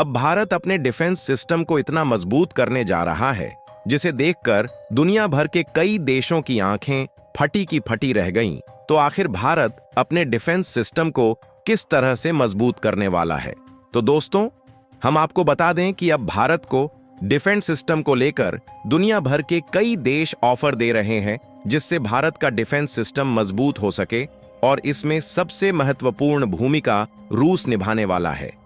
अब भारत अपने defence system को इतना मजबूत करने जा रहा है जिसे देखकर दुनिया भर के कई देशों की आंखें फटी की फटी रह गईं। तो आखिर भारत अपने डिफेंस सिस्टम को किस तरह से मजबूत करने वाला है? तो दोस्तों, हम आपको बता दें कि अब भारत को डिफेंस सिस्टम को लेकर दुनिया भर के कई देश ऑफर दे रहे हैं जिससे भारत का डिफेंस सिस्टम मजबूत हो सके, और इसमें सबसे महत्वपूर्ण भूमिका रूस निभाने वाला है।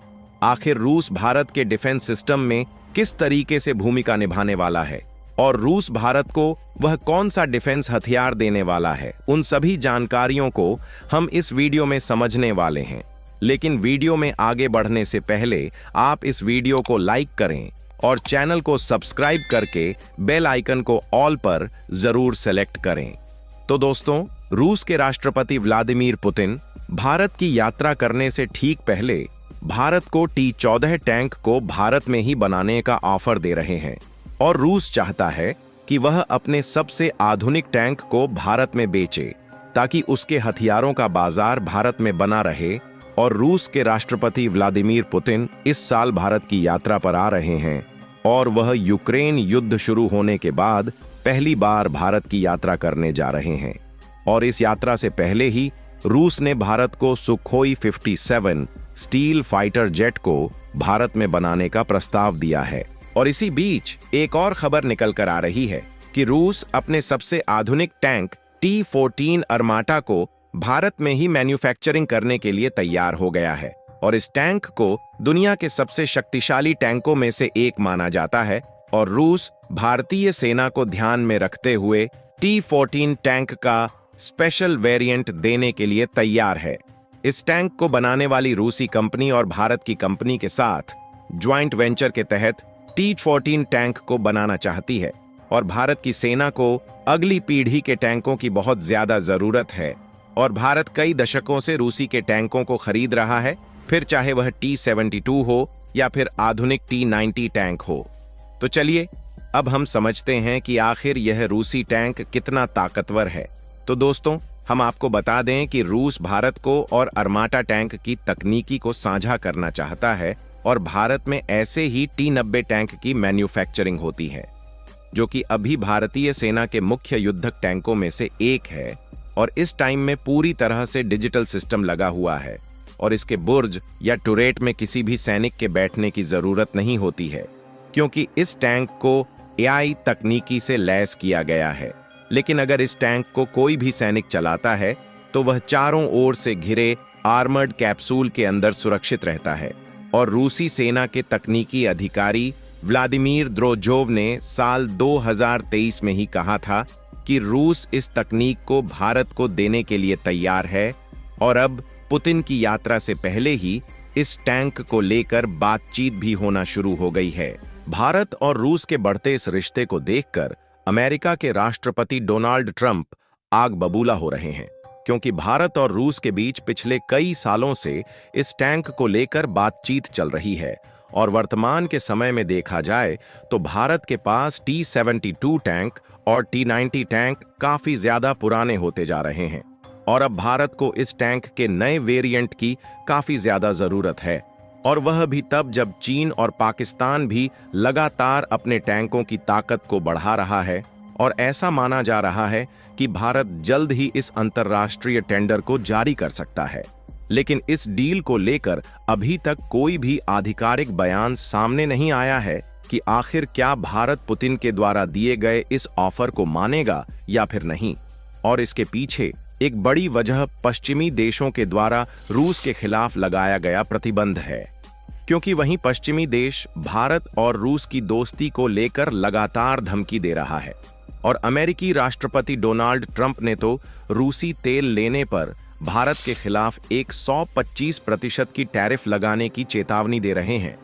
आखिर रूस भारत के डिफेंस सिस्टम में किस तरीके से भूमिका निभाने वाला है और रूस भारत को वह कौन सा डिफेंस हथियार देने वाला है, उन सभी जानकारियों को हम इस वीडियो में समझने वाले हैं। लेकिन वीडियो में आगे बढ़ने से पहले आप इस वीडियो को लाइक करें और चैनल को सब्सक्राइब करके बेल आइकन को ऑल पर जरूर सेलेक्ट करें। तो दोस्तों, रूस के राष्ट्रपति व्लादिमीर पुतिन भारत की यात्रा करने से ठीक पहले भारत को T-14 टैंक को भारत में ही बनाने का ऑफर दे रहे हैं, और रूस चाहता है कि वह अपने सबसे आधुनिक टैंक को भारत में बेचे ताकि उसके हथियारों का बाजार भारत में बना रहे। और रूस के राष्ट्रपति व्लादिमीर पुतिन इस साल भारत की यात्रा पर आ रहे हैं और वह यूक्रेन युद्ध शुरू होने के बाद पहली बार भारत की यात्रा करने जा रहे हैं। और इस यात्रा से पहले ही रूस ने भारत को सुखोई 57 स्टील फाइटर जेट को भारत में बनाने का प्रस्ताव दिया है। और इसी बीच एक और खबर निकल कर आ रही है कि रूस अपने सबसे आधुनिक टैंक T-14 अर्माटा को भारत में ही मैन्युफैक्चरिंग करने के लिए तैयार हो गया है। और इस टैंक को दुनिया के सबसे शक्तिशाली टैंकों में से एक माना जाता है, और रूस भारतीय सेना को ध्यान में रखते हुए T-14 टैंक का स्पेशल वेरिएंट देने के लिए तैयार है। इस टैंक को बनाने वाली रूसी कंपनी और भारत की कंपनी के साथ ज्वाइंट वेंचर के तहत T-14 टैंक को बनाना चाहती है, और भारत की सेना को अगली पीढ़ी के टैंकों की बहुत ज्यादा जरूरत है। और भारत कई दशकों से रूसी के टैंकों को खरीद रहा है, फिर चाहे वह T-72 हो या फिर आधुनिक T-90 टैंक हो। तो चलिए अब हम समझते हैं कि आखिर यह रूसी टैंक कितना ताकतवर है। तो दोस्तों, हम आपको बता दें कि रूस भारत को और अर्माटा टैंक की तकनीकी को साझा करना चाहता है, और भारत में ऐसे ही T-90 टैंक की मैन्युफैक्चरिंग होती है, जो कि अभी भारतीय सेना के मुख्य युद्धक टैंकों में से एक है। और इस टाइम में पूरी तरह से डिजिटल सिस्टम लगा हुआ है, और इसके बुर्ज या टुरेट में किसी भी सैनिक के बैठने की जरूरत नहीं होती है, क्योंकि इस टैंक को AI तकनीकी से लैस किया गया है। लेकिन अगर इस टैंक को कोई भी सैनिक चलाता है तो वह चारों ओर से घिरे आर्मर्ड कैप्सूल के अंदर सुरक्षित रहता है। और रूसी सेना के तकनीकी अधिकारी व्लादिमीर द्रोजोव ने साल 2023 में ही कहा था कि रूस इस तकनीक को भारत को देने के लिए तैयार है, और अब पुतिन की यात्रा से पहले ही इस टैंक को लेकर बातचीत भी होना शुरू हो गई है। भारत और रूस के बढ़ते इस रिश्ते को देखकर अमेरिका के राष्ट्रपति डोनाल्ड ट्रंप आग बबूला हो रहे हैं, क्योंकि भारत और रूस के बीच पिछले कई सालों से इस टैंक को लेकर बातचीत चल रही है। और वर्तमान के समय में देखा जाए तो भारत के पास T-72 टैंक और T-90 टैंक काफी ज्यादा पुराने होते जा रहे हैं, और अब भारत को इस टैंक के नए वेरिएंट की काफी ज्यादा जरूरत है। और वह भी तब जब चीन और पाकिस्तान भी लगातार अपने टैंकों की ताकत को बढ़ा रहा है, और ऐसा माना जा रहा है कि भारत जल्द ही इस अंतर्राष्ट्रीय टेंडर को जारी कर सकता है। लेकिन इस डील को लेकर अभी तक कोई भी आधिकारिक बयान सामने नहीं आया है कि आखिर क्या भारत पुतिन के द्वारा दिए गए इस ऑफर को मानेगा या फिर नहीं। और इसके पीछे एक बड़ी वजह पश्चिमी देशों के द्वारा रूस के खिलाफ लगाया गया प्रतिबंध है, क्योंकि वहीं पश्चिमी देश भारत और रूस की दोस्ती को लेकर लगातार धमकी दे रहा है। और अमेरिकी राष्ट्रपति डोनाल्ड ट्रंप ने तो रूसी तेल लेने पर भारत के खिलाफ 125% की टैरिफ लगाने की चेतावनी दे रहे हैं।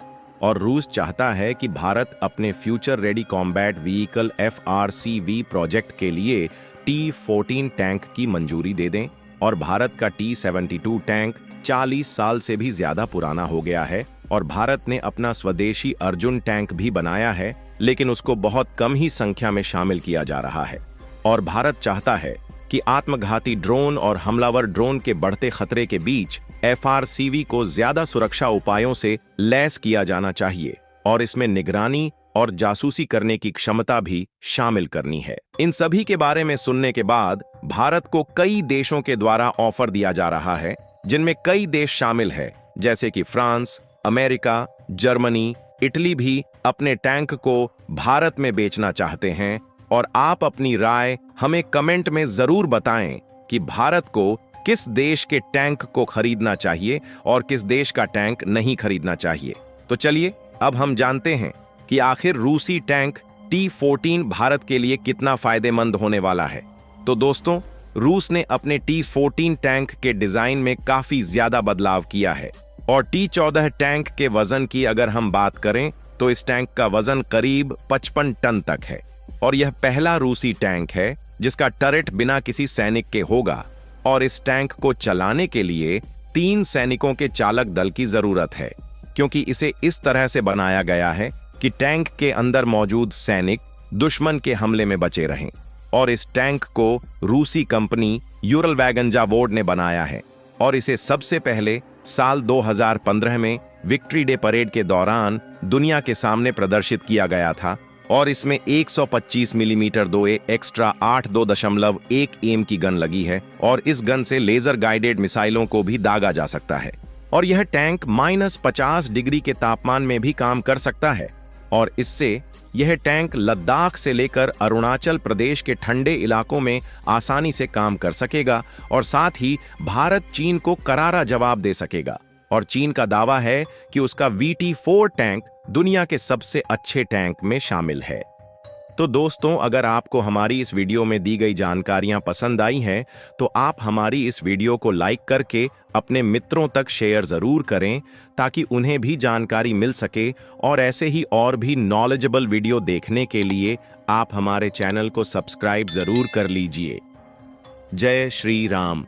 और रूस चाहता है कि भारत अपने future ready combat vehicle FRCV project के लिए T-14 टैंक की मंजूरी दे दें। और भारत का T-72 टैंक 40 साल से भी ज्यादा पुराना हो गया है, और भारत ने अपना स्वदेशी अर्जुन टैंक भी बनाया है, लेकिन उसको बहुत कम ही संख्या में शामिल किया जा रहा है। और भारत चाहता है कि आत्मघाती ड्रोन और हमलावर ड्रोन के बढ़ते खतरे के बीच FRCV को ज्यादा सुरक्षा उपायों से लैस किया जाना चाहिए और इसमें निगरानी और जासूसी करने की क्षमता भी शामिल करनी है। इन सभी के बारे में सुनने के बाद भारत को कई देशों के द्वारा ऑफर दिया जा रहा है, जिनमें कई देश शामिल है जैसे कि फ्रांस, अमेरिका, जर्मनी, इटली भी अपने टैंक को भारत में बेचना चाहते हैं। और आप अपनी राय हमें कमेंट में जरूर बताएं कि भारत को किस देश के टैंक को खरीदना चाहिए और किस देश का टैंक नहीं खरीदना चाहिए। तो चलिए अब हम जानते हैं कि आखिर रूसी टैंक T-14 भारत के लिए कितना फायदेमंद होने वाला है। तो दोस्तों, रूस ने अपने T-14 टैंक के डिजाइन में काफी ज्यादा बदलाव किया है और T-14 टैंक के वजन की अगर हम बात करें तो इस टैंक का वजन करीब 55 टन तक है और यह पहला रूसी टैंक है जिसका टरेट बिना किसी सैनिक के होगा और इस टैंक को चलाने के लिए 3 सैनिकों के चालक दल की जरूरत है, क्योंकि इसे इस तरह से बनाया गया है कि टैंक के अंदर मौजूद सैनिक दुश्मन के हमले में बचे रहें। और इस टैंक को रूसी कंपनी यूरलवैगन जावोड ने बनाया है और इसे सबसे पहले साल 2015 में विक्ट्री डे परेड के दौरान दुनिया के सामने प्रदर्शित किया गया था और इसमें 125 मिलीमीटर 2A एक्स्ट्रा 82.1 एम की गन लगी है और इस गन से लेजर गाइडेड मिसाइलों को भी दागा जा सकता है और यह टैंक -50 डिग्री के तापमान में भी काम कर सकता है और इससे यह टैंक लद्दाख से लेकर अरुणाचल प्रदेश के ठंडे इलाकों में आसानी से काम कर सकेगा और साथ ही भारत चीन को करारा जवाब दे सकेगा। और चीन का दावा है कि उसका VT-4 टैंक दुनिया के सबसे अच्छे टैंक में शामिल है। तो दोस्तों, अगर आपको हमारी इस वीडियो में दी गई जानकारियां पसंद आई हैं तो आप हमारी इस वीडियो को लाइक करके अपने मित्रों तक शेयर जरूर करें ताकि उन्हें भी जानकारी मिल सके और ऐसे ही और भी नॉलेजेबल वीडियो देखने के लिए आप हमारे चैनल को सब्सक्राइब जरूर कर लीजिए। जय श्री राम।